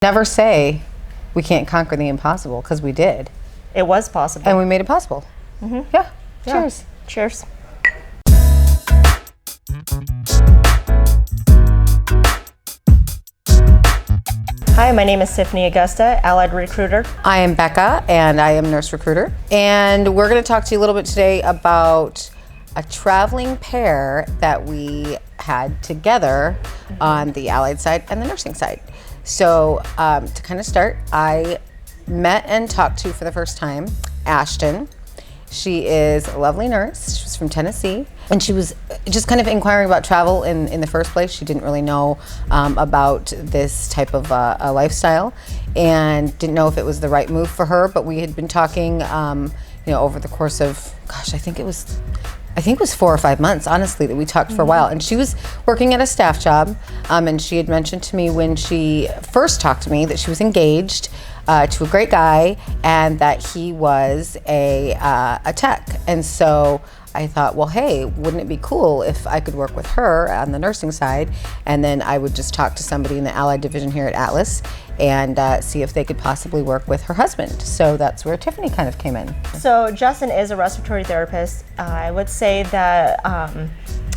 Never say we can't conquer the impossible, because we did. It was possible. And we made it possible. Mm-hmm. Yeah. Yeah. Cheers. Cheers. Hi, my name is Tiffany Agosta, Allied Recruiter. I am Becca, and I am Nurse Recruiter. And we're going to talk to you a little bit today about a traveling pair that we had together on the Allied side and the nursing side. So to kind of start, I met and talked to for the first time Ashton. She is a lovely nurse. She's from Tennessee, and she was just kind of inquiring about travel in the first place. She didn't really know about this type of a lifestyle, and didn't know if it was the right move for her. But we had been talking, over the course of, I think it was 4 or 5 months, honestly, that we talked for a while. And she was working at a staff job, and she had mentioned to me when she first talked to me that she was engaged to a great guy, and that he was a tech. And so I thought, well, hey, wouldn't it be cool if I could work with her on the nursing side, and then I would just talk to somebody in the Allied division here at Atlas and see if they could possibly work with her husband. So that's where Tiffany kind of came in. So Justin is a respiratory therapist. I would say that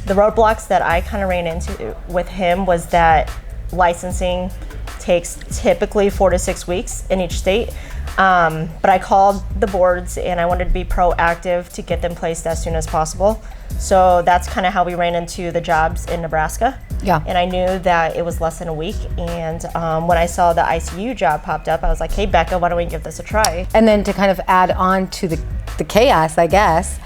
the roadblocks that I kind of ran into with him was that licensing takes typically 4 to 6 weeks in each state. But I called the boards and I wanted to be proactive to get them placed as soon as possible. So that's kind of how we ran into the jobs in Nebraska. Yeah. And I knew that it was less than a week. And when I saw the ICU job popped up, I was like, hey, Becca, why don't we give this a try? And then to kind of add on to the chaos, I guess,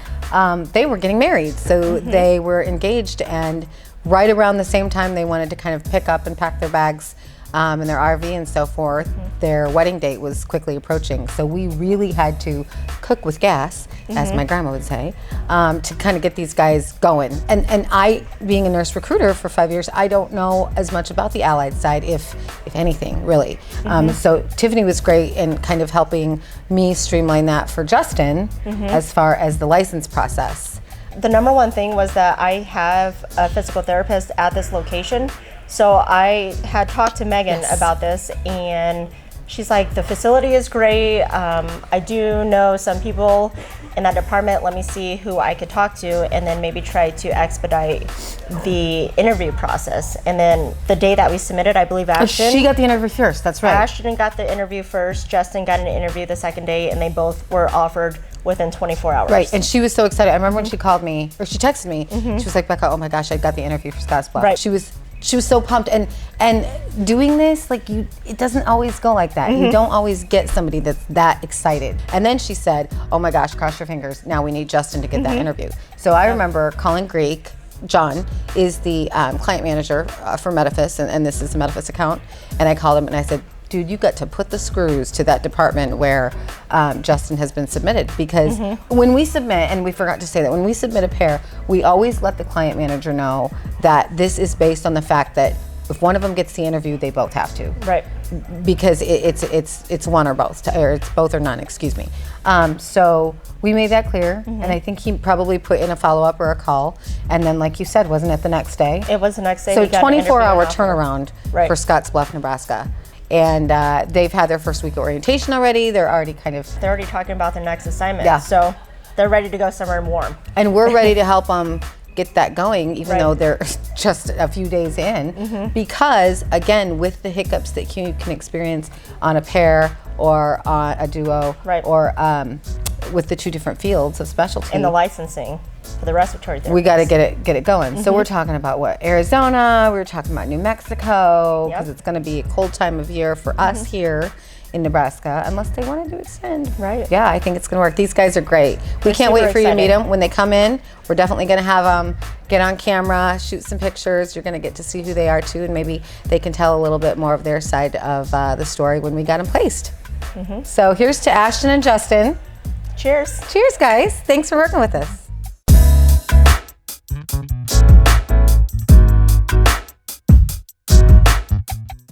they were getting married. So they were engaged, and right around the same time they wanted to kind of pick up and pack their bags in their RV and so forth, their wedding date was quickly approaching. So we really had to cook with gas, as my grandma would say, to kind of get these guys going. And I, being a nurse recruiter for 5 years, I don't know as much about the Allied side, if anything, really. So Tiffany was great in kind of helping me streamline that for Justin as far as the license process. The number one thing was that I have a physical therapist at this location. So I had talked to Megan about this, and she's like, the facility is great. I do know some people in that department. Let me see who I could talk to, and then maybe try to expedite the interview process. And then the day that we submitted, I believe Ashton. She got the interview first, that's right. Ashton got the interview first, Justin got an interview the second day, and they both were offered within 24 hours. Right, and she was so excited. I remember when she called me, or she texted me, she was like, Becca, oh my gosh, I got the interview for Scottsbluff. Right. She was so pumped, and doing this, like, it doesn't always go like that. You don't always get somebody that's that excited. And then she said, oh my gosh, cross your fingers, now we need Justin to get that interview. So I remember calling Greek. John is the client manager for Medifis, and this is the Medifis account, and I called him and I said, dude, you got to put the screws to that department where Justin has been submitted, because when we submit, and we forgot to say that, when we submit a pair, we always let the client manager know that this is based on the fact that if one of them gets the interview, they both have to. Right. Because it's one or both, or it's both or none, excuse me. So we made that clear, and I think he probably put in a follow-up or a call, and then, like you said, wasn't it the next day? It was the next day. So 24-hour turnaround for Scottsbluff, Nebraska. And they've had their first week of orientation already. They're already talking about their next assignment. Yeah. So they're ready to go somewhere warm. And we're ready to help them get that going, even though they're just a few days in. Because, again, with the hiccups that you can experience on a pair or on a duo, or with the two different fields of specialty. And the licensing for the respiratory therapist. We got to get it going. So we're talking about Arizona, we were talking about New Mexico, because it's going to be a cold time of year for us here in Nebraska, unless they wanted to extend. Right. Yeah, I think it's going to work. These guys are great. We can't wait for you to meet them. When they come in, we're definitely going to have them get on camera, shoot some pictures. You're going to get to see who they are too, and maybe they can tell a little bit more of their side of the story when we got them placed. So here's to Ashton and Justin. Cheers. Cheers, guys. Thanks for working with us.